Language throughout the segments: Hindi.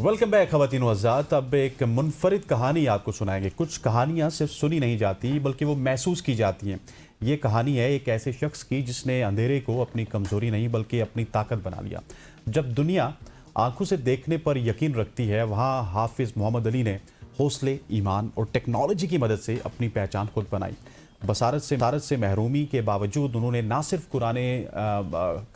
वेलकम बैक ख़वातीन व हज़रात। अब एक मुनफरिद कहानी आपको सुनाएंगे। कुछ कहानियाँ सिर्फ सुनी नहीं जाती बल्कि वो महसूस की जाती हैं। ये कहानी है एक ऐसे शख्स की जिसने अंधेरे को अपनी कमज़ोरी नहीं बल्कि अपनी ताकत बना लिया। जब दुनिया आंखों से देखने पर यकीन रखती है, वहाँ हाफिज़ मोहम्मद अली ने हौसले, ईमान और टेक्नोलॉजी की मदद से अपनी पहचान खुद बनाई। बसारत से महरूमी के बावजूद उन्होंने ना सिर्फ कुरान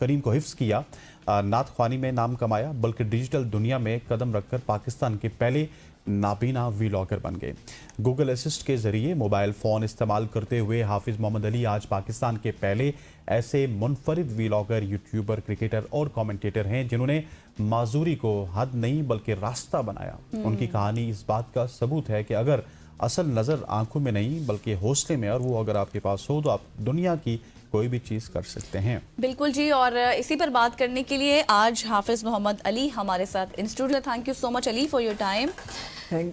करीम को हिफ्ज़ किया, नात ख्वानी में नाम कमाया, बल्कि डिजिटल दुनिया में कदम रखकर पाकिस्तान के पहले नाबीना वीलॉगर बन गए। गूगल असिस्ट के ज़रिए मोबाइल फ़ोन इस्तेमाल करते हुए हाफिज़ मोहम्मद अली आज पाकिस्तान के पहले ऐसे मुनफरिद वीलॉगर, यूट्यूबर, क्रिकेटर और कमेंटेटर हैं जिन्होंने माजूरी को हद नहीं बल्कि रास्ता बनाया। उनकी कहानी इस बात का सबूत है कि अगर असल नज़र आंखों में नहीं बल्कि हौसले में, और वो अगर आपके पास हो तो आप दुनिया की कोई भी चीज़ कर सकते हैं। बिल्कुल जी, और इसी पर बात करने के लिए आज हाफिज़ मोहम्मद अली हमारे साथ in studio. Thank you so much Ali for your time.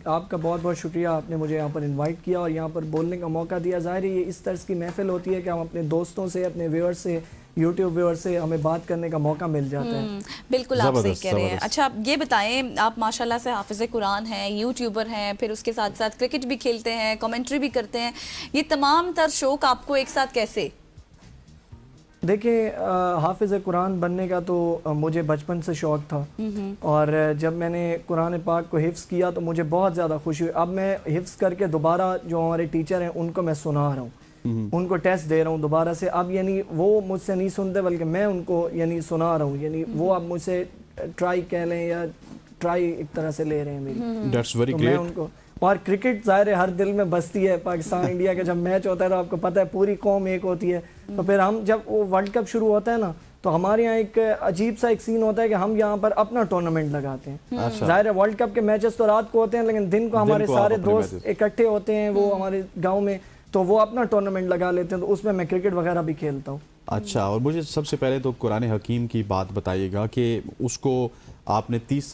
आपका बहुत बहुत शुक्रिया, आपने मुझे यहाँ पर इनवाइट किया और यहाँ पर बोलने का मौका दिया। ज़ाहिर है ये इस तरह की महफिल होती है कि हम अपने दोस्तों से, अपने व्यूअर्स से, यूट्यूब व्यूअर्स से हमें बात करने का मौका मिल जाता है। बिल्कुल, आप सही कह रहे हैं। अच्छा, आप ये बताएं, आप माशाल्लाह से हाफिज़ कुरान हैं, यूट्यूबर हैं, फिर उसके साथ साथ क्रिकेट भी खेलते हैं, कमेंट्री भी करते हैं। ये तमाम तर शौक आपको एक साथ कैसे? देखिए, हाफिज़ कुरान बनने का तो मुझे बचपन से शौक़ था और जब मैंने कुरान पाक को हिफ्ज़ किया तो मुझे बहुत ज़्यादा खुशी हुई। अब मैं हिफ्ज़ करके दोबारा जो हमारे टीचर हैं उनको मैं सुना रहा हूँ, उनको टेस्ट दे रहा हूँ दोबारा से। अब यानी वो मुझसे नहीं सुनते बल्कि मैं उनको यानी सुना रहा हूँ, यानी वो अब मुझसे ट्राई कह लें या ट्राई एक तरह से ले रहे हैं मेरी। That's very तो great. मैं उनको, और क्रिकेट ज़ाहिर है हर दिल में बसती है। पाकिस्तान इंडिया का जब मैच होता है तो आपको पता है पूरी कौम एक होती है। तो फिर हम जब वो वर्ल्ड कप शुरू होता है ना, तो हमारे यहाँ एक अजीब सा एक सीन होता है कि हम यहाँ पर अपना टूर्नामेंट लगाते हैं। जाहिर है वर्ल्ड कप के मैचेस तो रात को होते हैं, लेकिन दिन को हमारे सारे दोस्त इकट्ठे होते हैं वो हमारे गाँव में, तो वो अपना टूर्नामेंट लगा लेते हैं। तो उसमें मैं क्रिकेट वगैरह भी खेलता हूँ। अच्छा, और मुझे सबसे पहले तो कुरान हकीम की बात बताइएगा कि उसको आपने 30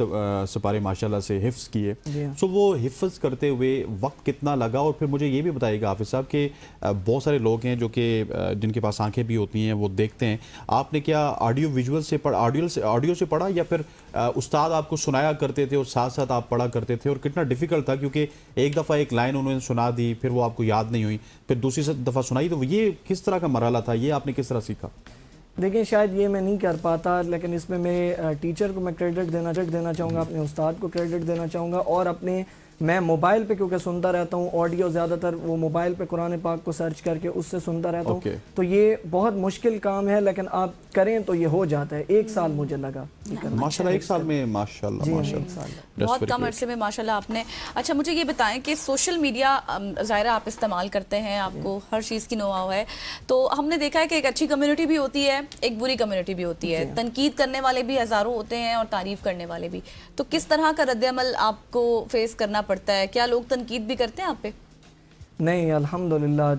सिपारे माशाल्लाह से हिफ्ज़ किए। सो वो हिफ्ज़ करते हुए वक्त कितना लगा? और फिर मुझे ये भी बताइएगा हाफिज़ साहब कि बहुत सारे लोग हैं जो कि जिनके पास आंखें भी होती हैं, वो देखते हैं। आपने क्या ऑडियो विजुअल से ऑडियो से पढ़ा या फिर उस्ताद आपको सुनाया करते थे और साथ साथ आप पढ़ा करते थे? और कितना डिफ़िकल्ट था, क्योंकि एक दफ़ा एक लाइन उन्होंने सुना दी, फिर वो आपको याद नहीं हुई, फिर दूसरी दफ़ा सुनाई, तो ये किस तरह का मरहला था? ये आपने किस तरह सीखा? देखिए, शायद ये मैं नहीं कर पाता, लेकिन इसमें मैं टीचर को मैं क्रेडिट देना चाहूँगा, अपने उस्ताद को क्रेडिट देना चाहूँगा, और अपने मैं मोबाइल पे क्योंकि सुनता रहता हूँ ऑडियो, ज़्यादातर वो मोबाइल पे कुरान पाक को सर्च करके उससे सुनता रहता हूँ। तो ये बहुत मुश्किल काम है, लेकिन आप करें तो ये हो जाता है। 1 साल मुझे लगा माशाल्लाह, 1 साल में माशाल्लाह बहुत कम अरसे में माशाल्लाह आपने। अच्छा, मुझे ये बताएं कि सोशल मीडिया ज़ाहिर आप इस्तेमाल करते हैं, आपको हर चीज़ की नोहाव है, तो हमने देखा है कि एक अच्छी कम्युनिटी भी होती है, एक बुरी कम्युनिटी भी होती है। तनकीद करने वाले भी हज़ारों होते हैं और तारीफ़ करने वाले भी। तो किस तरह का रद्द-ए-अमल आपको फेस करना पड़ता है? क्या लोग तनकीद भी करते हैं आप पे? नहीं, अल्हम्दुलिल्लाह,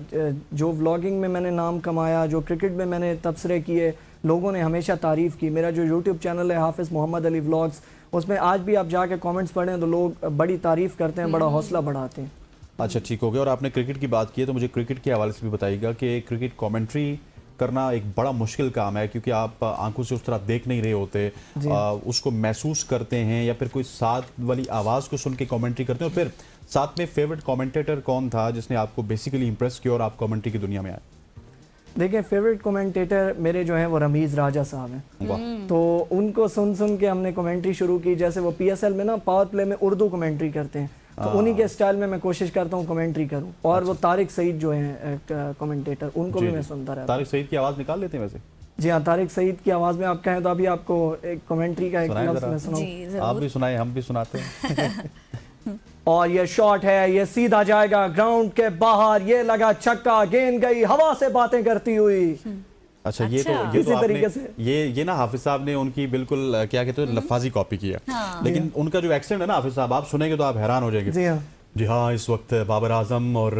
जो व्लॉगिंग में मैंने नाम कमाया, जो क्रिकेट में मैंने तबसरे किए, लोगों ने हमेशा तारीफ़ की। मेरा जो यूट्यूब चैनल है हाफिज़ मोहम्मद अली व्लॉग्स, उसमें आज भी आप जाके कमेंट्स पढ़ें तो लोग बड़ी तारीफ़ करते हैं, बड़ा हौसला बढ़ाते हैं। अच्छा, ठीक हो गया। और आपने क्रिकेट की बात की है तो मुझे क्रिकेट के हवाले से भी बताइएगा कि क्रिकेट कमेंट्री करना एक बड़ा मुश्किल काम है, क्योंकि आप आंखों से उस तरह देख नहीं रहे होते, उसको महसूस करते हैं या फिर कोई साथ वाली आवाज़ को सुन के कमेंट्री करते हैं। और फिर साथ में फेवरेट कमेंटेटर कौन था जिसने आपको बेसिकली इंप्रेस किया और आप कमेंट्री की दुनिया में आए? देखिए, फेवरेट कमेंटेटर मेरे जो हैं वो रमीज़ राजा साहब हैं। तो उनको सुन के हमने कमेंट्री शुरू की। जैसे वो PSL में ना पावर प्ले में उर्दू कमेंट्री करते हैं, तो उन्हीं के स्टाइल में मैं कोशिश करता हूँ कमेंट्री करूँ। और वो तारिक सईद जो हैं कमेंटेटर, उनको भी मैं सुनता रहता हूँ। तारिक सईद की आवाज़ निकाल लेते हैं वैसे? जी हाँ, तारिक सईद की आवाज़ में आप कहें तो अभी आपको एक कमेंट्री का एक लफ्ज़ मैं सुनाऊं। आप भी सुनाए, हम भी सुनाते हैं। और ये शॉट है, ये सीधा जाएगा ग्राउंड के बाहर, ये लगा छक्का, गेंद गई हवा से बातें करती हुई। अच्छा, ये तो तरीके से ये ना हाफिज साहब ने उनकी बिल्कुल क्या कहते हैं लफाजी कॉपी किया। लेकिन उनका जो एक्सेंट है ना हाफिज साहब, आप सुनेंगे तो आप हैरान हो जाएंगे। जी हाँ, इस वक्त बाबर आजम और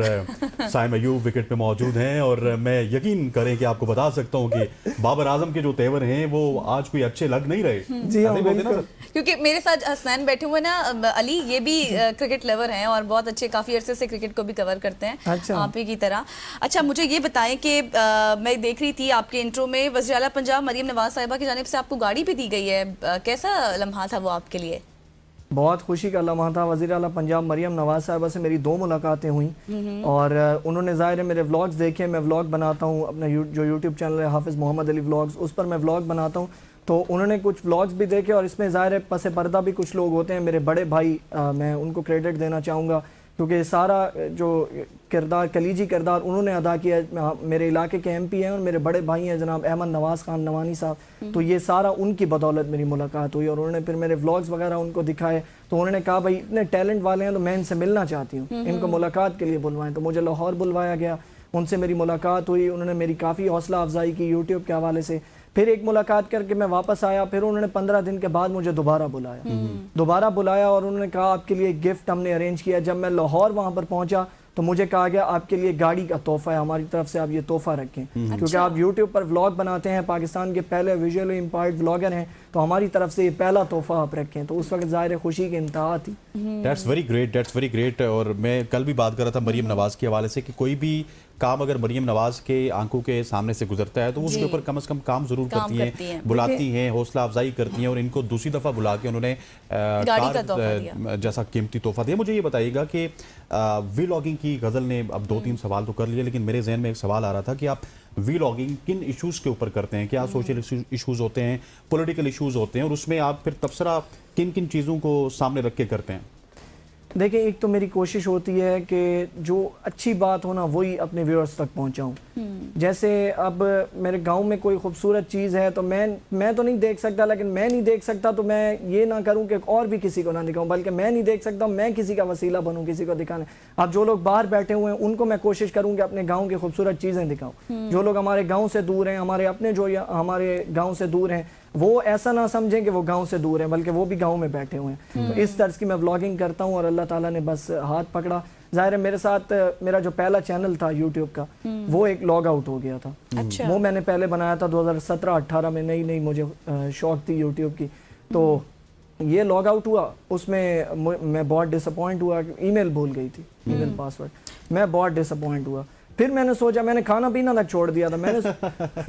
साइम अयूब विकेट पे मौजूद हैं, और मैं यकीन करें कि आपको बता सकता हूँ कि बाबर आजम के जो तेवर हैं वो आज कोई अच्छे लग नहीं रहे। जी हाँ, क्योंकि मेरे साथ हसनैन बैठे हुए ना अली, ये भी क्रिकेट लवर हैं और बहुत अच्छे, काफ़ी अरसे से क्रिकेट को भी कवर करते हैं। अच्छा। आप ही की तरह। अच्छा, मुझे ये बताएं कि मैं देख रही थी आपके इंट्रो में वज़ीर आला पंजाब मरीम नवाज साहिबा की जानिब से आपको गाड़ी भी दी गई है, कैसा लम्हा था वो आपके लिए? बहुत खुशी का लम्हा था। वज़ीर आला पंजाब मरियम नवाज साहिबा से मेरी 2 मुलाकातें हुई और उन्होंने ज़ाहिर है मेरे व्लॉग्स देखे। मैं व्लॉग बनाता हूँ अपना जो यूट्यूब चैनल है हाफिज़ मोहम्मद अली व्लॉग्स, उस पर मैं व्लॉग बनाता हूँ। तो उन्होंने कुछ व्लॉग्स भी देखे और इसमें ज़ाहिर है पसे पर्दा भी कुछ लोग होते हैं। मेरे बड़े भाई, मैं उनको क्रेडिट देना चाहूँगा क्योंकि सारा जो किरदार, कलीजी किरदार उन्होंने अदा किया। मेरे इलाके के MP हैं और मेरे बड़े भाई हैं जनाब अहमद नवाज़ खान नवानी साहब। तो ये सारा उनकी बदौलत मेरी मुलाकात हुई और उन्होंने फिर मेरे व्लॉग्स वगैरह उनको दिखाए। तो उन्होंने कहा भाई इतने टैलेंट वाले हैं तो मैं इनसे मिलना चाहती हूँ, इनको मुलाकात के लिए बुलवाएं। तो मुझे लाहौर बुलवाया गया, उनसे मेरी मुलाकात हुई। उन्होंने मेरी काफ़ी हौसला अफजाई की यूट्यूब के हवाले से। फिर एक मुलाकात करके मैं वापस आया, फिर उन्होंने 15 दिन के बाद मुझे दोबारा बुलाया और उन्होंने कहा आपके लिए गिफ्ट हमने अरेंज किया। जब मैं लाहौर वहाँ पर पहुँचा तो मुझे कहा गया आपके लिए गाड़ी का तोहफा है, हमारी तरफ से आप ये तोहफा रखें क्योंकि आप यूट्यूब पर व्लॉग बनाते हैं, पाकिस्तान के पहले विजुअली इंपायर्ड व्लॉगर हैं, तो हमारी तरफ से ये पहला तोहफा आप रखें। तो उस वक्त ज़ाहिर खुशी की इंतहा थी। That's very great. और मैं कल भी बात कर रहा था मरीम नवाज़ के हवाले से कि कोई भी काम अगर मरीम नवाज़ के आंखों के सामने से गुजरता है तो वो उसके ऊपर कम से कम काम जरूर करती हैं, बुलाती हैं, हौसला अफजाई करती हैं और इनको दूसरी दफ़ा बुला के उन्होंने कार जैसा कीमती तोहफा दिया। मुझे ये बताइएगा कि व्लॉगिंग की गज़ल ने अब 2-3 सवाल तो कर लिए, लेकिन मेरे जहन में एक सवाल आ रहा था कि आप व्लॉगिंग किन इश्यूज़ के ऊपर करते हैं? क्या सोशल इश्यूज़ होते हैं, पॉलिटिकल इश्यूज़ होते हैं, और उसमें आप फिर तबसरा किन किन चीज़ों को सामने रख के करते हैं? देखिए, एक तो मेरी कोशिश होती है कि जो अच्छी बात हो ना वही अपने व्यूअर्स तक पहुंचाऊं। जैसे अब मेरे गांव में कोई खूबसूरत चीज़ है तो मैं तो नहीं देख सकता, लेकिन मैं नहीं देख सकता तो मैं ये ना करूं कि और भी किसी को ना दिखाऊं, बल्कि मैं नहीं देख सकता मैं किसी का वसीला बनूं किसी को दिखाने। अब जो लोग बाहर बैठे हुए हैं उनको मैं कोशिश करूँ कि अपने गाँव की खूबसूरत चीज़ें दिखाऊँ। जो लोग हमारे गाँव से दूर हैं, हमारे अपने जो हमारे गाँव से दूर हैं, वो ऐसा ना समझें कि वो गांव से दूर है, बल्कि वो भी गांव में बैठे हुए हैं। तो इस तर्ज की मैं व्लॉगिंग करता हूं और अल्लाह ताला ने बस हाथ पकड़ा। ज़ाहिर है मेरे साथ मेरा जो पहला चैनल था यूट्यूब का वो एक लॉग आउट हो गया था। अच्छा। वो मैंने पहले बनाया था 2017-18 में, नई मुझे शौक थी यूट्यूब की। तो ये लॉग आउट हुआ, उसमें मैं बहुत डिसअपॉइंट हुआ। ईमेल भूल गई थी, ईमेल पासवर्ड, मैं बहुत डिसअपॉइंट हुआ। फिर मैंने सोचा, मैंने खाना पीना तक छोड़ दिया था मैंने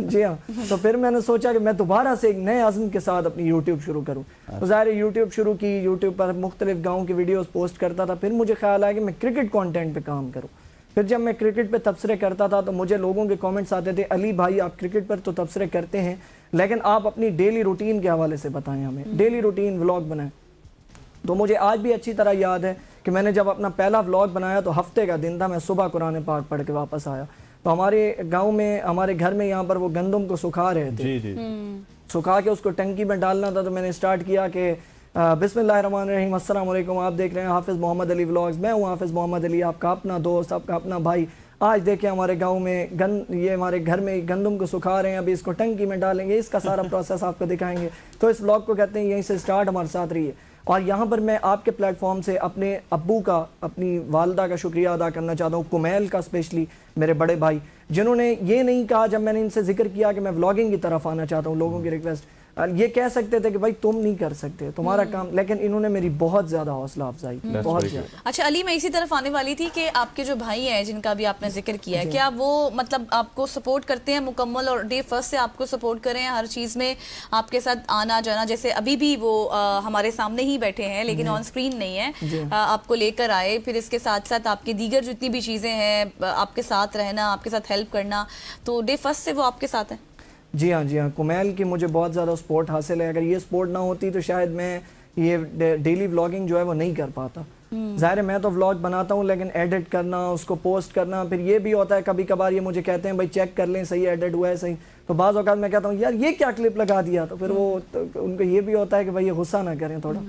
जी हाँ। तो फिर मैंने सोचा कि मैं दोबारा से एक नए अज़्म के साथ अपनी यूट्यूब शुरू करूँ। तो ज़ाहिर यूट्यूब शुरू की, यूट्यूब पर मुख्तलिफ गाँव की वीडियोस पोस्ट करता था। फिर मुझे ख्याल आया कि मैं क्रिकेट कंटेंट पे काम करूँ। फिर जब मैं क्रिकेट पे तबसरे करता था तो मुझे लोगों के कमेंट्स आते थे, अली भाई आप क्रिकेट पर तो तबसरे करते हैं लेकिन आप अपनी डेली रूटीन के हवाले से बताएं, हमें डेली रूटीन व्लॉग बनाएं। तो मुझे आज भी अच्छी तरह याद है कि मैंने जब अपना पहला व्लॉग बनाया तो हफ्ते का दिन था, मैं सुबह कुरान पाक पढ़ के वापस आया। तो हमारे गांव में, हमारे घर में यहाँ पर वो गंदम को सुखा रहे थे, सुखा के उसको टंकी में डालना था। तो मैंने स्टार्ट किया कि बिस्मिल्लाहिर्रहमानिर्रहीम, अस्सलाम वालेकुम, आप देख रहे हैं हाफिज़ मोहम्मद अली व्लॉग्स, मैं हूँ हाफिज़ मोहम्मद अली, आपका अपना दोस्त, आपका अपना भाई। आज देखें हमारे गांव में ये हमारे घर में गंदम को सुखा रहे हैं, अभी इसको टंकी में डालेंगे, इसका सारा प्रोसेस आपको दिखाएंगे। तो इस व्लॉग को कहते हैं यहीं से स्टार्ट, हमारे साथ रहिए। और यहाँ पर मैं आपके प्लेटफॉर्म से अपने अब्बू का, अपनी वालदा का शुक्रिया अदा करना चाहता हूँ, कुमैल का, स्पेशली मेरे बड़े भाई, जिन्होंने ये नहीं कहा जब मैंने इनसे जिक्र किया कि मैं व्लॉगिंग की तरफ आना चाहता हूँ, लोगों की रिक्वेस्ट, ये कह सकते थे कि भाई तुम नहीं कर सकते तुम्हारा काम, लेकिन इन्होंने मेरी बहुत ज्यादा हौसला अफजाई, बहुत ज्यादा। अच्छा अली, मैं इसी तरफ आने वाली थी कि आपके जो भाई हैं जिनका भी आपने जिक्र किया है, क्या वो मतलब आपको सपोर्ट करते हैं मुकम्मल और डे फर्स्ट से आपको सपोर्ट करें हर चीज़ में, आपके साथ आना जाना? जैसे अभी भी वो हमारे सामने ही बैठे हैं लेकिन ऑन स्क्रीन नहीं है, आपको लेकर आए, फिर इसके साथ साथ आपकी दीगर जितनी भी चीज़ें हैं, आपके साथ रहना, आपके साथ हेल्प करना, तो डे फर्स्ट से वो आपके साथ हैं? जी हाँ, जी हाँ, कुमैल की मुझे बहुत ज़्यादा सपोर्ट हासिल है। अगर ये सपोर्ट ना होती तो शायद मैं ये डेली व्लॉगिंग जो है वो नहीं कर पाता। ज़ाहिर है मैं तो व्लॉग बनाता हूँ लेकिन एडिट करना, उसको पोस्ट करना, फिर ये भी होता है कभी कभार ये मुझे कहते हैं भाई चेक कर लें सही एडिट हुआ है, सही, तो बाज़ औक़ात मैं कहता हूँ यार ये क्या क्लिप लगा दिया, तो फिर वो उनको ये भी होता है कि भाई ये गुस्सा ना करें थोड़ा।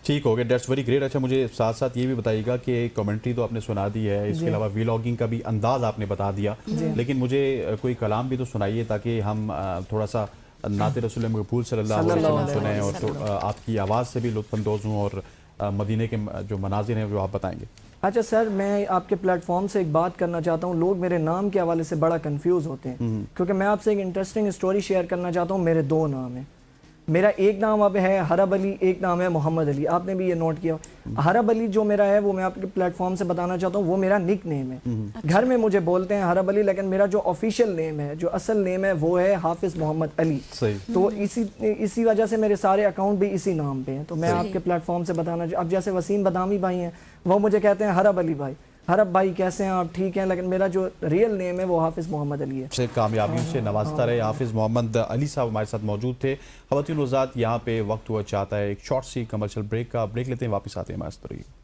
ठीक हो गया, दैट्स वेरी ग्रेट। अच्छा मुझे साथ साथ ये भी बताइएगा कि कमेंट्री तो आपने सुना दी है, इसके अलावा व्लॉगिंग का भी अंदाज आपने बता दिया, लेकिन मुझे कोई कलाम भी तो सुनाइए ताकि हम थोड़ा सा नाते रसूल मकबूल सल्लल्लाहु अलैहि वसल्लम सुने और तो आपकी आवाज़ से भी लुत्फ़अंदोज़ हूँ और मदीने के जो मनाजिर हैं जो आप बताएंगे। अच्छा सर, मैं आपके प्लेटफॉर्म से एक बात करना चाहता हूँ, लोग मेरे नाम के हवाले से बड़ा कंफ्यूज होते हैं, क्योंकि मैं आपसे एक इंटरेस्टिंग स्टोरी शेयर करना चाहता हूँ। मेरे 2 नाम हैं, मेरा एक नाम अब है हरब अली, एक नाम है मोहम्मद अली। आपने भी ये नोट किया। हरब अली जो मेरा है वो मैं आपके प्लेटफॉर्म से बताना चाहता हूँ, वो मेरा निक नेम है। घर में मुझे बोलते हैं हरब अली, लेकिन मेरा जो ऑफिशियल नेम है, जो असल नेम है, वो है हाफिज मोहम्मद अली। सही। तो इसी वजह से मेरे सारे अकाउंट भी इसी नाम पे हैं। तो मैं आपके प्लेटफॉर्म से बताना अब जैसे वसीम बदामी भाई हैं, वो मुझे कहते हैं हरब अली भाई। हरब भाई कैसे हैं आप? ठीक हैं, लेकिन मेरा जो रियल नेम है वो हाफिज मोहम्मद अली है। से कामयाबियों से नवाजता रहे। हाफिज मोहम्मद अली साहब हमारे साथ मौजूद थे। ख़वातीन हज़रात, यहाँ पे वक्त हुआ चाहता है एक शॉर्ट सी कमर्शियल ब्रेक का। ब्रेक लेते हैं, वापस आते हैं हमारे साथ।